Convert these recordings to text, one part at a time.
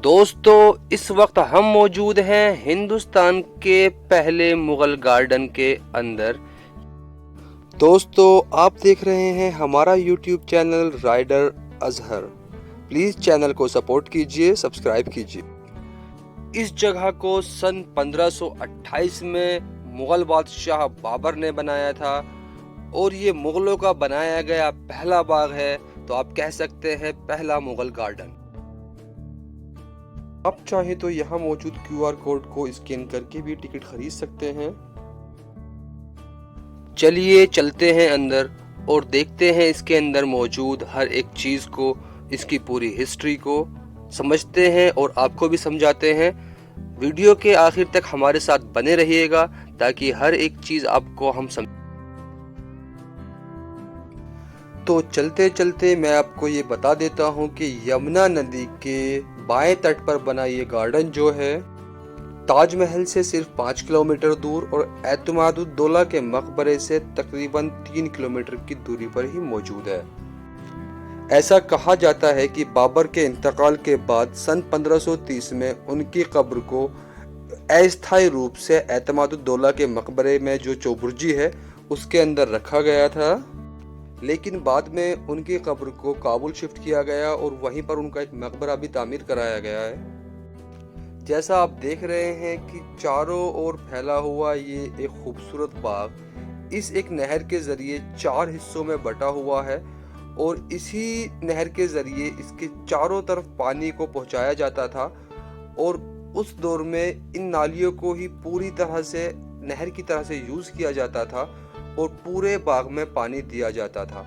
दोस्तों इस वक्त हम मौजूद हैं हिंदुस्तान के पहले मुगल गार्डन के अंदर। दोस्तों आप देख रहे हैं हमारा YouTube channel Rider Azhar. Please channel को सपोर्ट कीजिए, सब्सक्राइब कीजिए। इस जगह को सन 1528 में मुगल बादशाह बाबर ने बनाया था और ये मुगलों का बनाया गया पहला बाग है, तो आप कह सकते हैं पहला मुगल गार्डन। आप चाहें तो यहाँ मौजूद QR कोड को स्कैन करके भी टिकट खरीद सकते हैं। चलिए चलते हैं अंदर और देखते हैं इसके अंदर मौजूद हर एक चीज को, इसकी पूरी हिस्ट्री को समझते हैं और आपको भी समझाते हैं। वीडियो के आखिर तक हमारे साथ बने रहिएगा ताकि हर एक चीज आपको हम समझ। तो चलते चलते मैं आपको ये बता देता हूँ कि यमुना नदी के बाएं तट पर बना ये गार्डन जो है ताजमहल से सिर्फ 5 किलोमीटर दूर और एतमादुद्दौला के मकबरे से तकरीबन 3 किलोमीटर की दूरी पर ही मौजूद है। ऐसा कहा जाता है कि बाबर के इंतकाल के बाद सन 1530 में उनकी कब्र को अस्थायी रूप से एतमादुद्दौला के मकबरे में जो चौबुर्जी है उसके अंदर रखा गया था, लेकिन बाद में उनकी कब्र को काबुल शिफ्ट किया गया और वहीं पर उनका एक मकबरा भी तामीर कराया गया है। जैसा आप देख रहे हैं कि चारों ओर फैला हुआ ये एक खूबसूरत बाग इस एक नहर के जरिए 4 हिस्सों में बटा हुआ है और इसी नहर के जरिए इसके चारों तरफ पानी को पहुंचाया जाता था और उस दौर में इन नालियों को ही पूरी तरह से नहर की तरह से यूज किया जाता था और पूरे बाग में पानी दिया जाता था,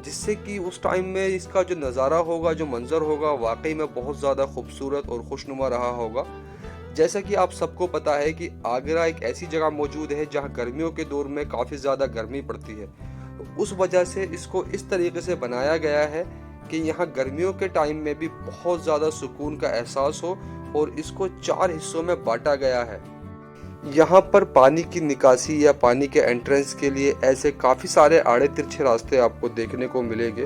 जिससे कि उस टाइम में इसका जो नज़ारा होगा, जो मंजर होगा, वाकई में बहुत ज़्यादा खूबसूरत और खुशनुमा रहा होगा। जैसा कि आप सबको पता है कि आगरा एक ऐसी जगह मौजूद है जहां गर्मियों के दौर में काफ़ी ज़्यादा गर्मी पड़ती है, तो उस वजह से इसको इस तरीके से बनाया गया है कि यहाँ गर्मियों के टाइम में भी बहुत ज़्यादा सुकून का एहसास हो और इसको 4 हिस्सों में बांटा गया है। यहाँ पर पानी की निकासी या पानी के एंट्रेंस के लिए ऐसे काफ़ी सारे आड़े तिरछे रास्ते आपको देखने को मिलेंगे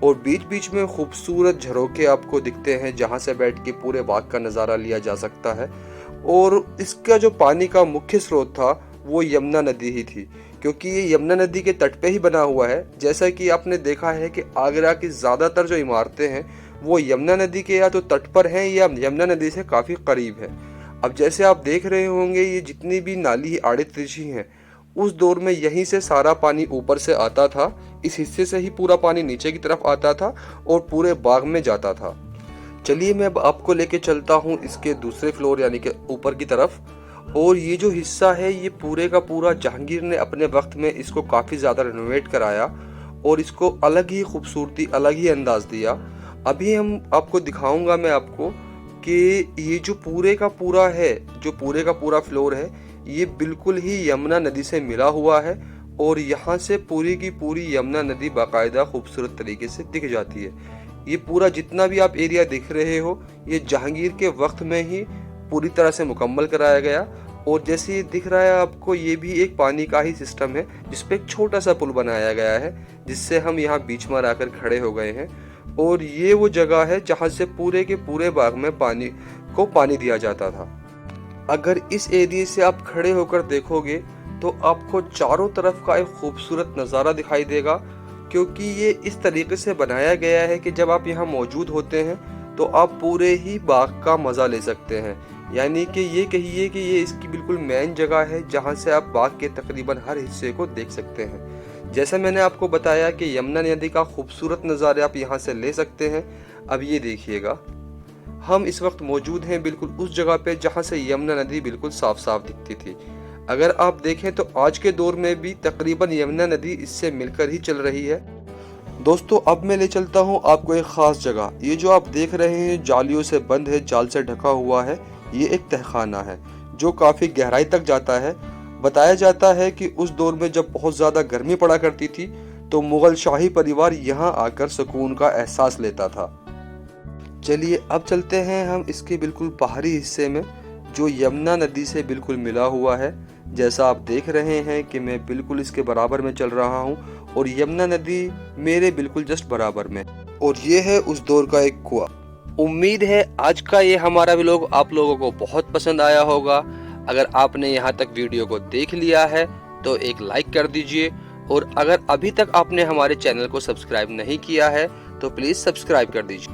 और बीच बीच में खूबसूरत झरोखे आपको दिखते हैं जहाँ से बैठ के पूरे बाग का नज़ारा लिया जा सकता है। और इसका जो पानी का मुख्य स्रोत था वो यमुना नदी ही थी, क्योंकि ये यमुना नदी के तट पे ही बना हुआ है। जैसा कि आपने देखा है कि आगरा की ज़्यादातर जो इमारतें हैं वो यमुना नदी के या तो तट पर हैं या यमुना नदी से काफ़ी करीब है। अब जैसे आप देख रहे होंगे ये जितनी भी नाली आड़े तिरछी हैं, उस दौर में यहीं से सारा पानी ऊपर से आता था, इस हिस्से से ही पूरा पानी नीचे की तरफ आता था और पूरे बाग में जाता था। चलिए मैं अब आपको लेके चलता हूँ इसके दूसरे फ्लोर यानी कि ऊपर की तरफ। और ये जो हिस्सा है ये पूरे का पूरा जहांगीर ने अपने वक्त में इसको काफ़ी ज़्यादा रिनोवेट कराया और इसको अलग ही खूबसूरती, अलग ही अंदाज दिया। अभी हम आपको दिखाऊंगा मैं आपको कि ये जो पूरे का पूरा है, जो पूरे का पूरा फ्लोर है, ये बिल्कुल ही यमुना नदी से मिला हुआ है और यहाँ से पूरी की पूरी यमुना नदी बाकायदा खूबसूरत तरीके से दिख जाती है। ये पूरा जितना भी आप एरिया दिख रहे हो ये जहांगीर के वक्त में ही पूरी तरह से मुकम्मल कराया गया। और जैसे ये दिख रहा है आपको, ये भी एक पानी का ही सिस्टम है जिसपे एक छोटा सा पुल बनाया गया है जिससे हम यहाँ बीच में आकर खड़े हो गए हैं। और ये वो जगह है जहाँ से पूरे के पूरे बाग में पानी दिया जाता था। अगर इस एरिया से आप खड़े होकर देखोगे तो आपको चारों तरफ का एक खूबसूरत नज़ारा दिखाई देगा, क्योंकि ये इस तरीके से बनाया गया है कि जब आप यहाँ मौजूद होते हैं तो आप पूरे ही बाग का मज़ा ले सकते हैं। यानी कि ये कहिए कि ये इसकी बिल्कुल मेन जगह है जहाँ से आप बाग के तकरीबन हर हिस्से को देख सकते हैं। जैसा मैंने आपको बताया कि यमुना नदी का खूबसूरत नज़ारे आप यहाँ से ले सकते हैं। अब ये देखिएगा, हम इस वक्त मौजूद हैं बिल्कुल उस जगह पे जहाँ से यमुना नदी बिल्कुल साफ साफ दिखती थी। अगर आप देखें तो आज के दौर में भी तकरीबन यमुना नदी इससे मिलकर ही चल रही है। दोस्तों अब मैं ले चलता हूँ आपको एक ख़ास जगह। ये जो आप देख रहे हैं जालियों से बंद है, जाल से ढका हुआ है, ये एक तहखाना है जो काफ़ी गहराई तक जाता है। बताया जाता है कि उस दौर में जब बहुत ज़्यादा गर्मी पड़ा करती थी तो मुग़ल शाही परिवार यहाँ आकर सुकून का एहसास लेता था। चलिए अब चलते हैं हम इसके बिल्कुल बाहरी हिस्से में जो यमुना नदी से बिल्कुल मिला हुआ है। जैसा आप देख रहे हैं कि मैं बिल्कुल इसके बराबर में चल रहा हूँ और यमुना नदी मेरे बिल्कुल जस्ट बराबर में। और ये है उस दौर का एक कुआं उम्मीद है आज का ये हमारा व्लॉग आप लोगों को बहुत पसंद आया होगा। अगर आपने यहाँ तक वीडियो को देख लिया है तो एक लाइक कर दीजिए, और अगर अभी तक आपने हमारे चैनल को सब्सक्राइब नहीं किया है तो प्लीज़ सब्सक्राइब कर दीजिए।